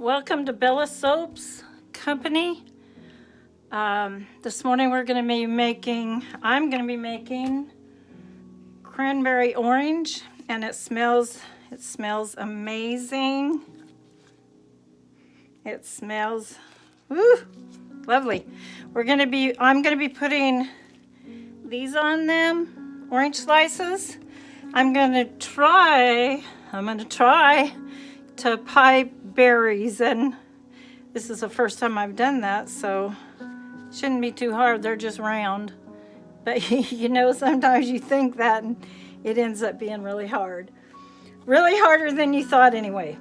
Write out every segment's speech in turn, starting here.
Welcome to Bella Soaps Company. This morning I'm going to be making cranberry orange, and it smells amazing. It smells lovely. I'm going to be putting these on them, orange slices. I'm going to try to pie berries, and this is the first time I've done that, so it shouldn't be too hard. They're just round, but sometimes you think that and it ends up being really harder than you thought anyway.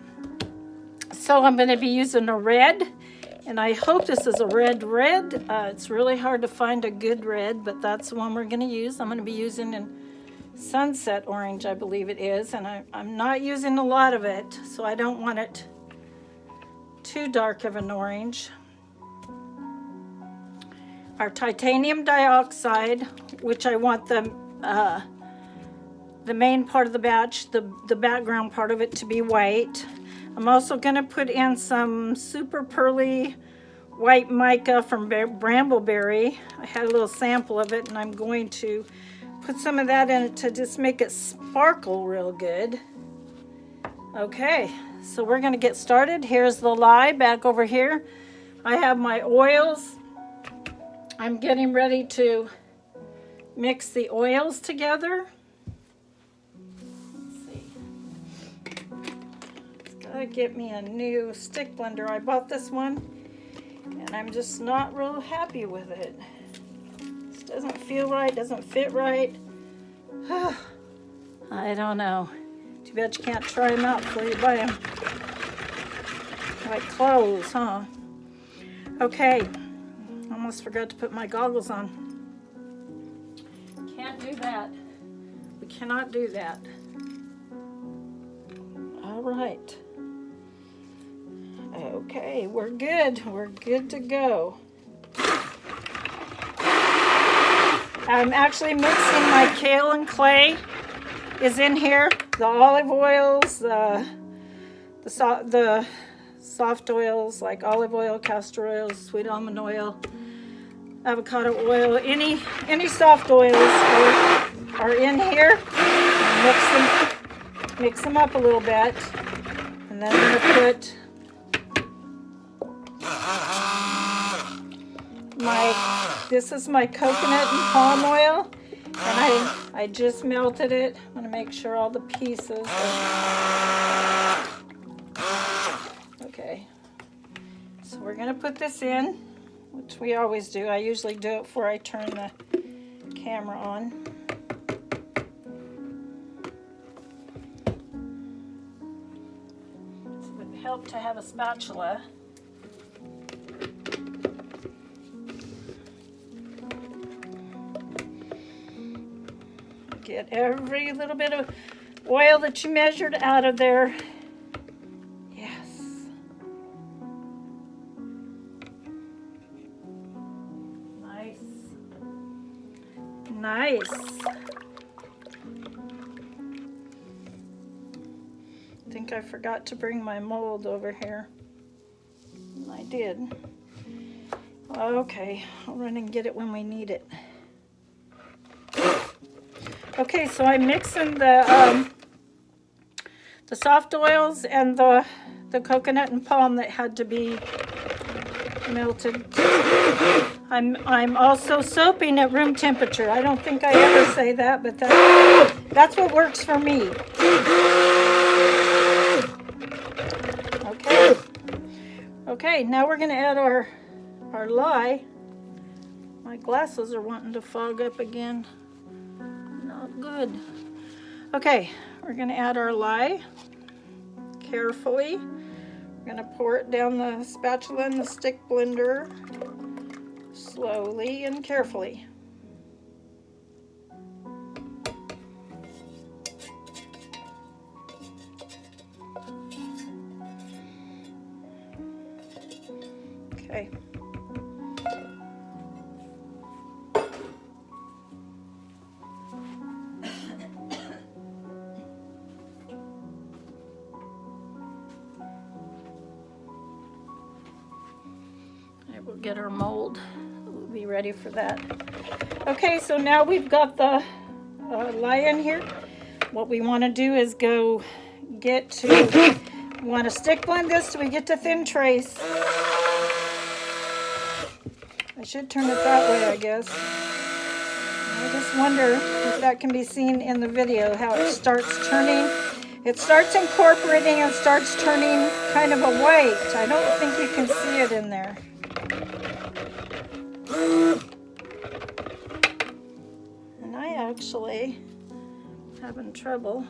So I'm going to be using a red, and I hope this is a red. It's really hard to find a good red, but that's the one we're going to use. I'm going to be using an sunset orange, I believe it is, and I'm not using a lot of it, so I don't want it too dark of an orange. Our titanium dioxide, which I want the main part of the batch, the background part of it, to be white. I'm also going to put in some super pearly white mica from Brambleberry. I had a little sample of it, and I'm going to put some of that in it to just make it sparkle real good. Okay, so we're going to get started. Here's the lye back over here. I have my oils. I'm getting ready to mix the oils together. Let's see. It's got to get me a new stick blender. I bought this one, and I'm just not real happy with it. This doesn't feel right, doesn't fit right. I don't know. Too bad you can't try them out before you buy them. Like clothes, huh? Okay. Almost forgot to put my goggles on. Can't do that. We cannot do that. All right. Okay, we're good. We're good to go. I'm actually mixing my kale and clay is in here. The olive oils, the soft oils like olive oil, castor oil, sweet almond oil, avocado oil, any soft oils are in here. Mix them up a little bit, and then I'm gonna put this is my coconut and palm oil, and I just melted it. I'm gonna make sure all the pieces are okay. So we're gonna put this in, which we always do. I usually do it before I turn the camera on. It would help to have a spatula. Get every little bit of oil that you measured out of there. Yes. Nice. I think I forgot to bring my mold over here. I did. Okay, I'll run and get it when we need it. Okay, so I'm mixing the soft oils and the coconut and palm that had to be melted. I'm also soaping at room temperature. I don't think I ever say that, but that's what works for me. Okay, now we're going to add our lye. My glasses are wanting to fog up again. Not good. Okay, we're going to add our lye carefully. We're going to pour it down the spatula and the stick blender slowly and carefully. Okay. right, we'll get our mold. We'll be ready for that. Okay, so now we've got the lye in here. What we want to do is go get to, we want to stick blend this till we get to thin trace. I should turn it that way, I guess. I just wonder if that can be seen in the video, how it starts turning. It starts incorporating and starts turning kind of a white. I don't think you can see it in there. And I actually having trouble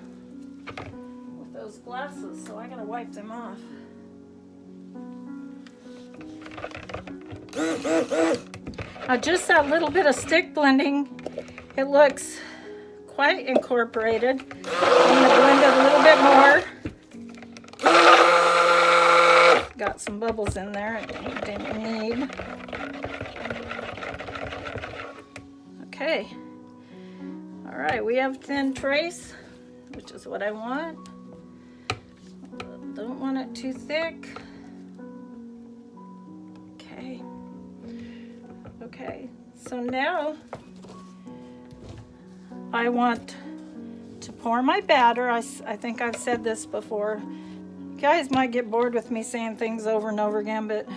with those glasses, so I gotta wipe them off. Now just that little bit of stick blending, it looks quite incorporated. I'm gonna blend it a little bit more. Got some bubbles in there I didn't need. Okay. All right, we have thin trace, which is what I want. Don't want it too thick. Okay. Okay, so now I want to pour my batter. I think I've said this before. You guys might get bored with me saying things over and over again, but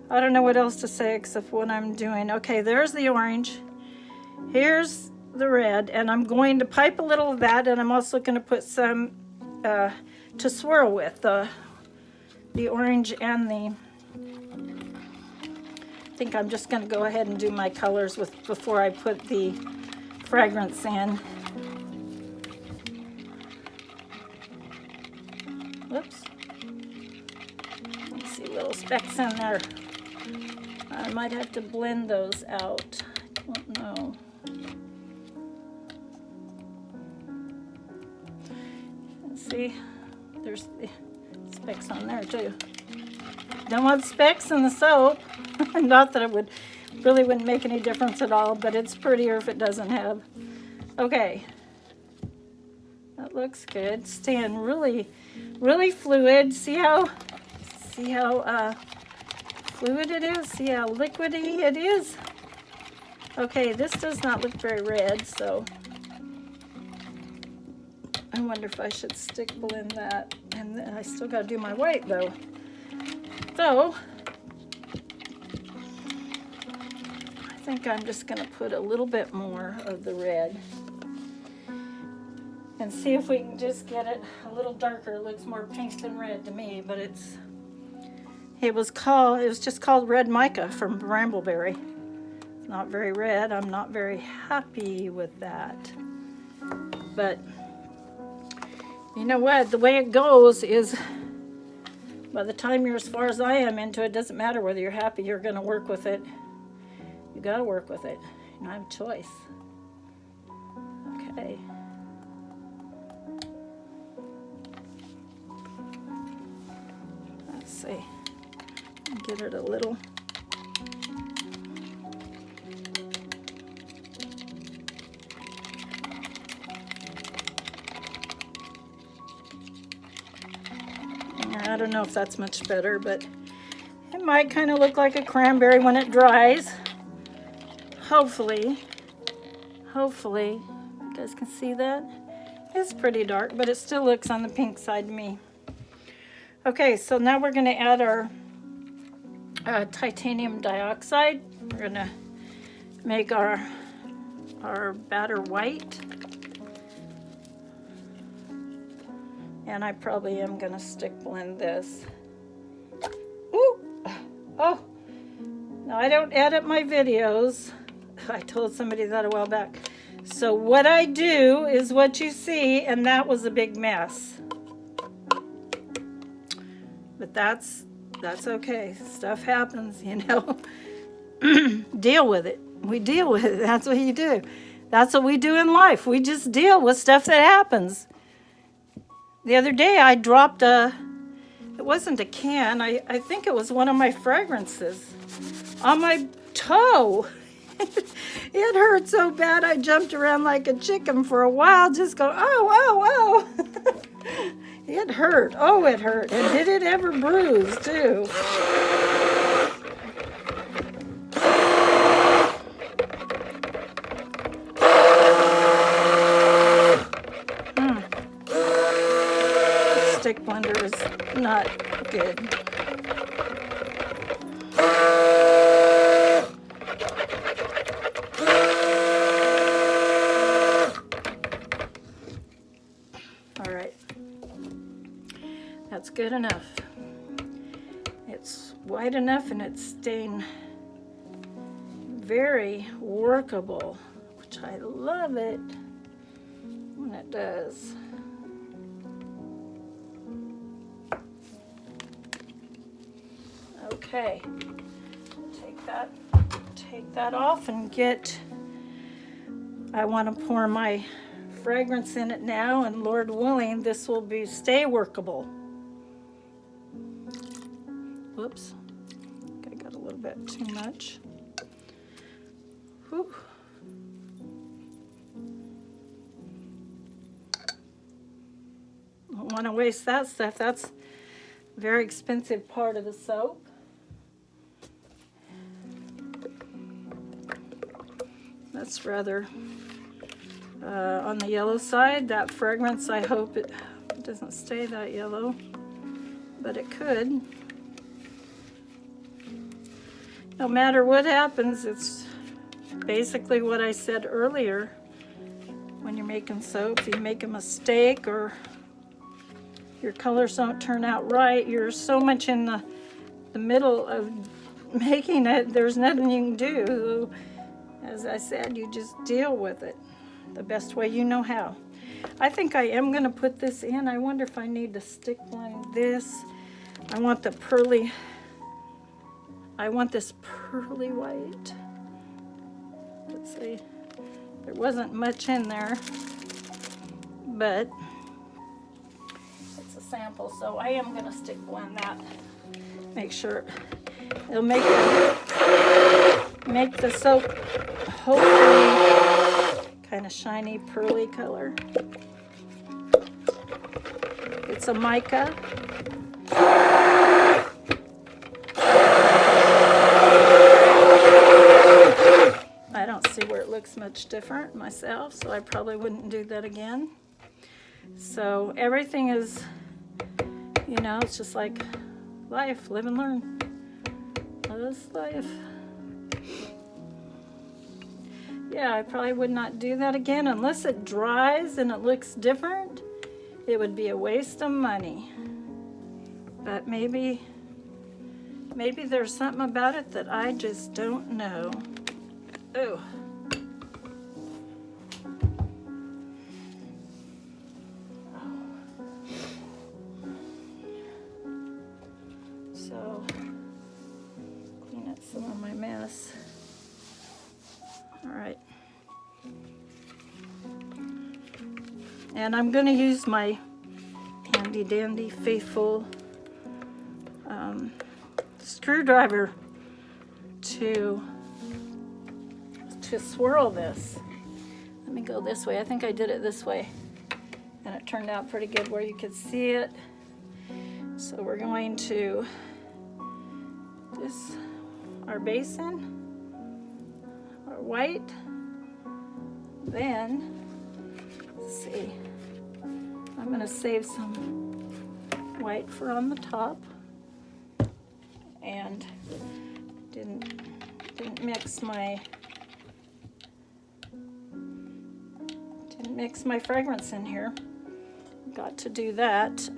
I don't know what else to say except what I'm doing. Okay, there's the orange. Here's the red, and I'm going to pipe a little of that, and I'm also going to put some to swirl with, the orange and the... I think I'm just going to go ahead and do my colors before I put the fragrance in. Whoops. Let's see, little specks in there. I might have to blend those out. I don't know. Let's see, there's the specks on there too. Don't want specks in the soap. Not that it really wouldn't make any difference at all, but it's prettier if it doesn't have. Okay, that looks good. Staying really, really fluid. See how fluid it is? See how liquidy it is? Okay, this does not look very red, so I wonder if I should stick blend that. And then I still got to do my white though. So I think I'm just going to put a little bit more of the red and see if we can just get it a little darker. It looks more pink than red to me, but it was just called red mica from Brambleberry. It's not very red. I'm not very happy with that. But you know what? The way it goes is by the time you're as far as I am into it, it doesn't matter whether you're happy, you're going to work with it. You got to work with it. You don't have a choice. Okay. Let's see. Get it a little. I don't know if that's much better, but it might kind of look like a cranberry when it dries. Hopefully, you guys can see that. It's pretty dark, but it still looks on the pink side to me. Okay, so now we're going to add our titanium dioxide. We're going to make our batter white. And I probably am going to stick blend this. Ooh! Oh! Now I don't edit my videos. I told somebody that a while back. So what I do is what you see, and that was a big mess. But that's okay. Stuff happens, you know. Deal with it. We deal with it. That's what you do. That's what we do in life. We just deal with stuff that happens. The other day I dropped it wasn't a can, I think it was one of my fragrances on my toe. It hurt so bad I jumped around like a chicken for a while, just going, oh. It hurt. Oh, it hurt. And did it ever bruise too? not good. All right, that's good enough. It's white enough and it's staying very workable, which I love it when it does. Okay, take that off and I want to pour my fragrance in it now, and Lord willing, this will stay workable. Whoops, I got a little bit too much. Whew. Don't want to waste that stuff. That's a very expensive part of the soap. That's rather on the yellow side. That fragrance, I hope it doesn't stay that yellow, but it could. No matter what happens, it's basically what I said earlier. When you're making soap, if you make a mistake or your colors don't turn out right, you're so much in the middle of making it, there's nothing you can do. As I said, you just deal with it the best way you know how. I think I am going to put this in. I wonder if I need to stick like this. I want the pearly, I want this pearly white. Let's see. There wasn't much in there, but it's a sample, so I am going to stick blend that. Make sure it'll make the soap hopefully kind of shiny, pearly color. It's a mica. I don't see where it looks much different myself, so I probably wouldn't do that again. So everything is, you know, it's just like life, live and learn. That's life. Yeah, I probably would not do that again unless it dries and it looks different. It would be a waste of money. But maybe there's something about it that I just don't know. Ooh. So, clean up some of my mess. All right. And I'm going to use my handy dandy faithful screwdriver to swirl this. Let me go this way. I think I did it this way, and it turned out pretty good where you could see it. So we're going to this, our basin, our white, then let's see, I'm going to save some white for on the top, and didn't mix my fragrance in here. Got to do that.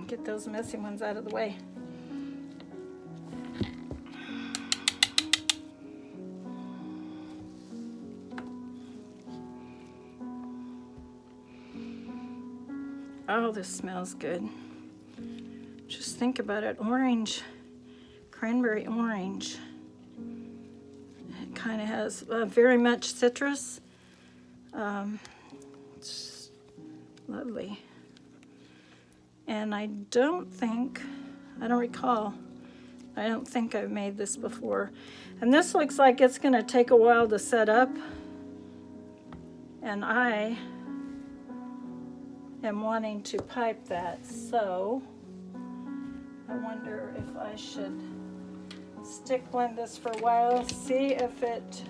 Get those messy ones out of the way. Oh, this smells good. Just think about it. Orange, cranberry orange. It kind of has very much citrus. It's lovely. And I don't recall, I don't think I've made this before. And this looks like it's going to take a while to set up. And I am wanting to pipe that, so wonder if I should stick blend this for a while, see if it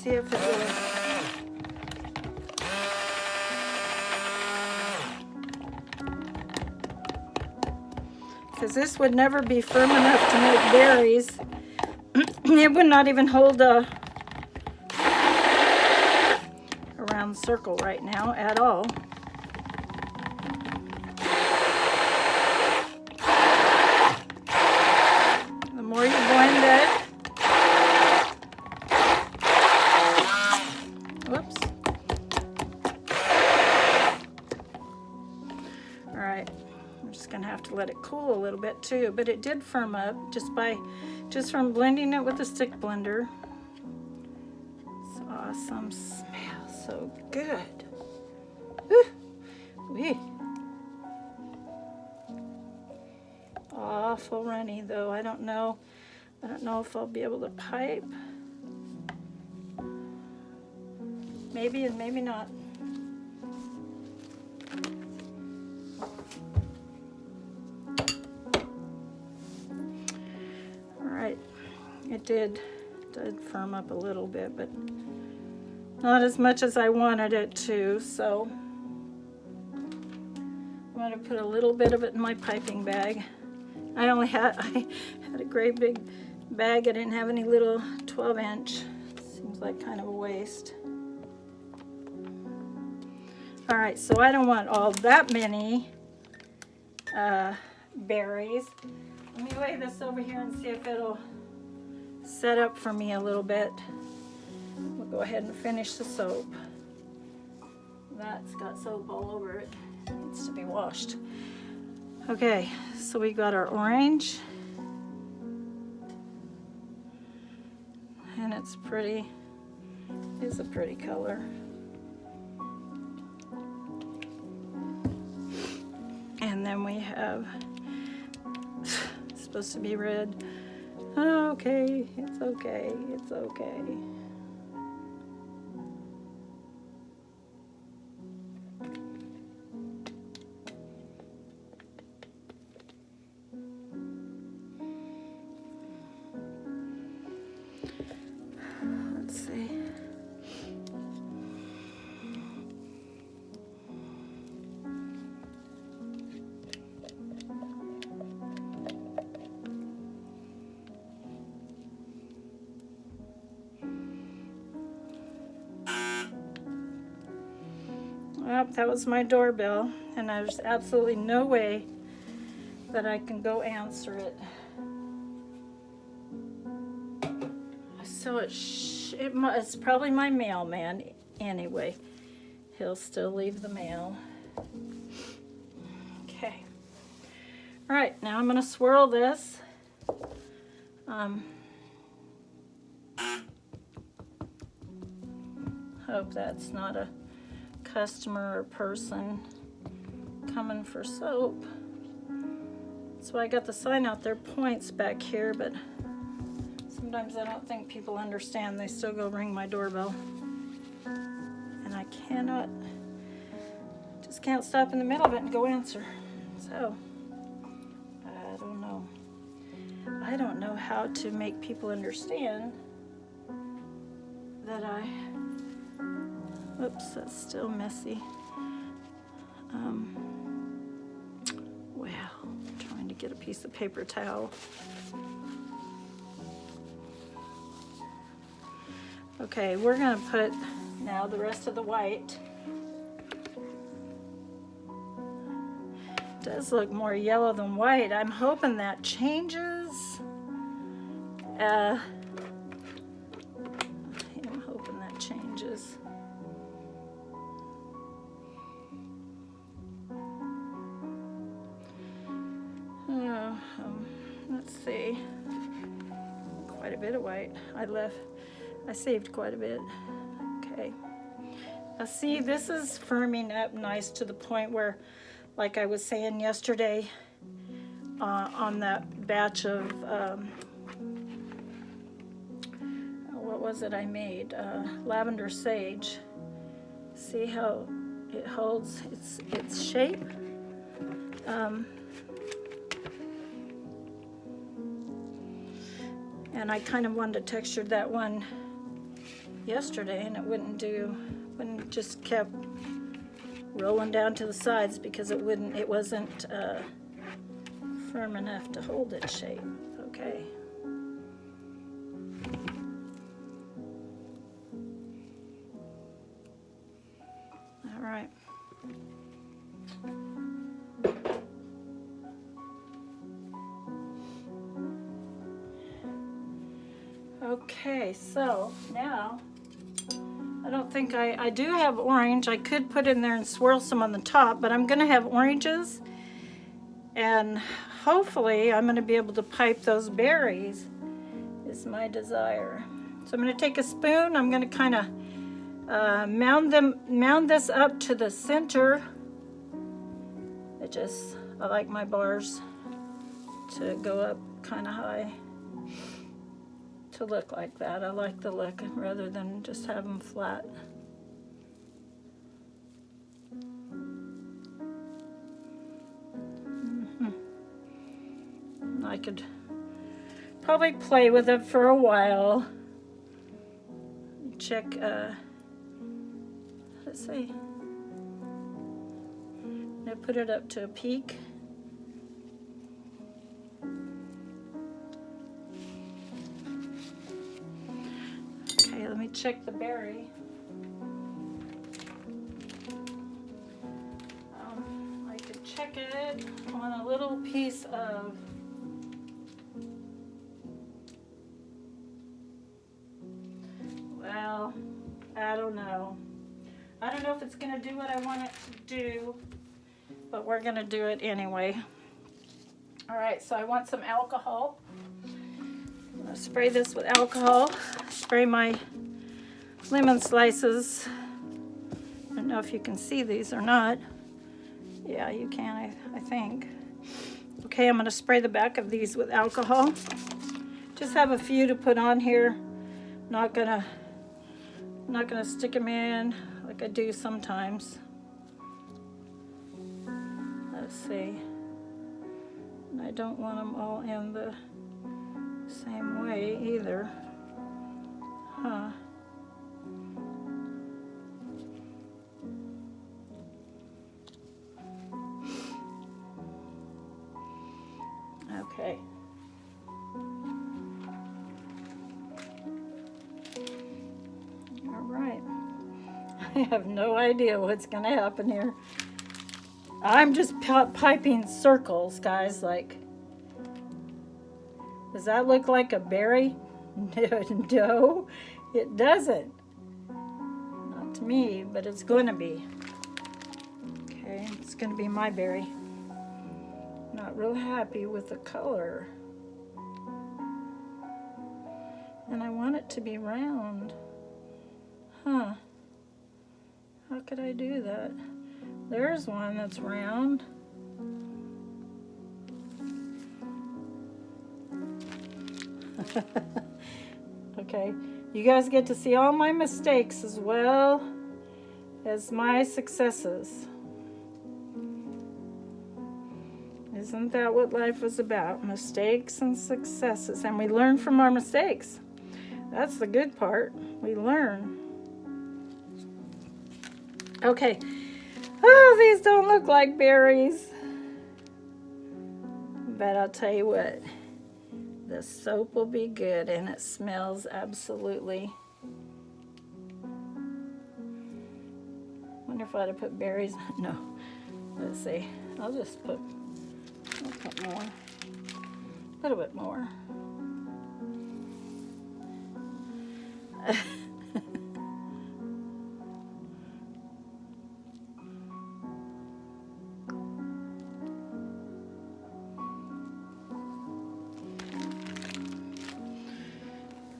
will. Because this would never be firm enough to make berries. It would not even hold a round circle right now at all. The more you blend it, whoops. All right, I'm just gonna have to let it cool a little bit too, but it did firm up just from blending it with the stick blender. It's awesome, smells so good. Wee. Awful runny though. I don't know if I'll be able to pipe. Maybe and maybe not. All right, it did firm up a little bit, but not as much as I wanted it to, so I'm going to put a little bit of it in my piping bag. I had a great big bag. I didn't have any little 12-inch. Seems like kind of a waste. All right, so I don't want all that many berries. Let me lay this over here and see if it'll set up for me a little bit. We'll go ahead and finish the soap. That's got soap all over it. It needs to be washed. Okay, so we got our orange. And it's pretty. It's a pretty color. And then we have, it's supposed to be red. Okay, it's okay, it's okay. Let's see. Well, that was my doorbell, and there's absolutely no way that I can go answer it. So it's probably my mailman anyway. He'll still leave the mail. Okay. All right, now I'm going to swirl this. Hope that's not a customer or person coming for soap. So I got the sign out there, points back here, but sometimes I don't think people understand. They still go ring my doorbell. And I just can't stop in the middle of it and go answer. So, I don't know. I don't know how to make people understand that oops, that's still messy. Well, I'm trying to get a piece of paper towel. Okay, we're gonna put now the rest of the white. It does look more yellow than white. I'm hoping that changes. I'm hoping that changes. Let's see. Quite a bit of white. I saved quite a bit. Okay. See, this is firming up nice to the point where, like I was saying yesterday, on that batch of, what was it I made? Lavender sage. See how it holds its shape? And I kind of wanted to texture that one yesterday, and it wouldn't, just kept rolling down to the sides because it wasn't firm enough to hold its shape. Okay. All right. Okay, so now I don't think I do have orange. I could put in there and swirl some on the top, but I'm gonna have oranges, and hopefully I'm gonna be able to pipe those berries is my desire. So I'm gonna take a spoon. I'm gonna kind of mound this up to the center. I like my bars to go up kind of high, to look like that. I like the look rather than just have them flat. I could probably play with it for a while. Check, let's see. I'm gonna put it up to a peak. Okay, let me check the berry. I could check it on a little piece of well, I don't know. I don't know if it's gonna do what I want it to do, but we're gonna do it anyway. All right, so I want some alcohol. I'm gonna spray this with alcohol. Spray my lemon slices. I don't know if you can see these or not. Yeah, you can, I think. Okay, I'm gonna spray the back of these with alcohol. Just have a few to put on here. Not gonna stick them in like I do sometimes. Let's see. And I don't want them all in the same way either. Huh. Okay. All right. I have no idea what's going to happen here. I'm just piping circles, guys. Like, does that look like a berry? No, it doesn't. Not to me, but it's going to be. Okay, it's going to be my berry. Not real happy with the color. And I want it to be round. Huh. How could I do that? There's one that's round. Okay, you guys get to see all my mistakes as well as my successes. Isn't that what life is about? Mistakes and successes. And we learn from our mistakes. That's the good part. We learn. Okay. Oh, these don't look like berries. But I'll tell you what. The soap will be good, and it smells absolutely. Wonder if I'd have put berries. No. Let's see. I'll put more. A little bit more.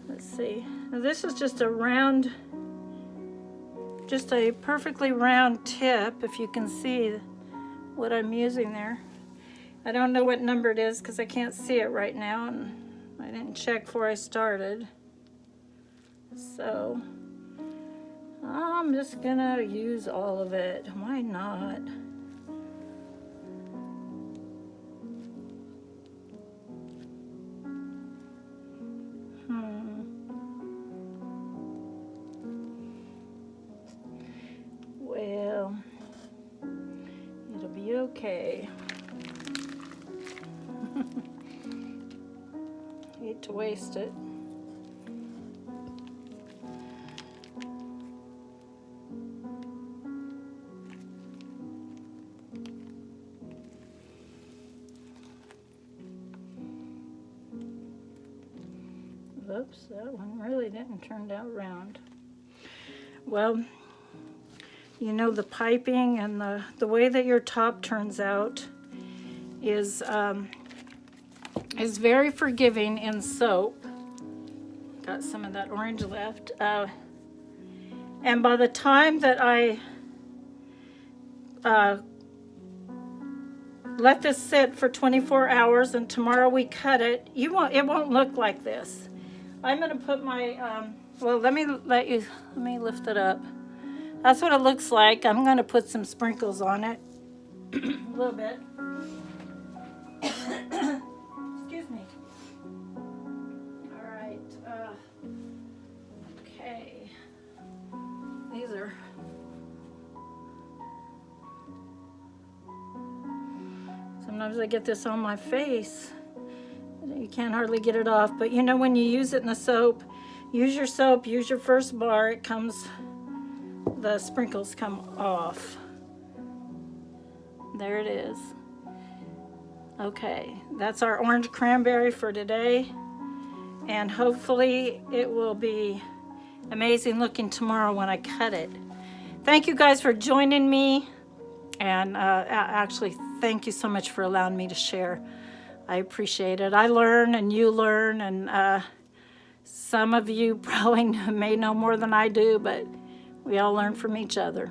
Let's see. Now this is just a round, just a perfectly round tip, if you can see what I'm using there. I don't know what number it is because I can't see it right now, and I didn't check before I started. So I'm just gonna use all of it. Why not? Okay. Hate to waste it. Oops, that one really didn't turn out round. Well, you know, the piping and the way that your top turns out is very forgiving in soap. Got some of that orange left. And by the time that I let this sit for 24 hours and tomorrow we cut it, it won't look like this. I'm gonna put my, well, let me lift it up. That's what it looks like. I'm gonna put some sprinkles on it, a little bit. Excuse me. All right, okay. These are, sometimes I get this on my face. You can't hardly get it off, but you know, when you use it in the soap, use your soap, use your first bar, the sprinkles come off. There it is. Okay, that's our orange cranberry for today, and hopefully it will be amazing looking tomorrow when I cut it. Thank you guys for joining me, and actually thank you so much for allowing me to share. I appreciate it. I learn and you learn, and some of you probably may know more than I do, but we all learn from each other.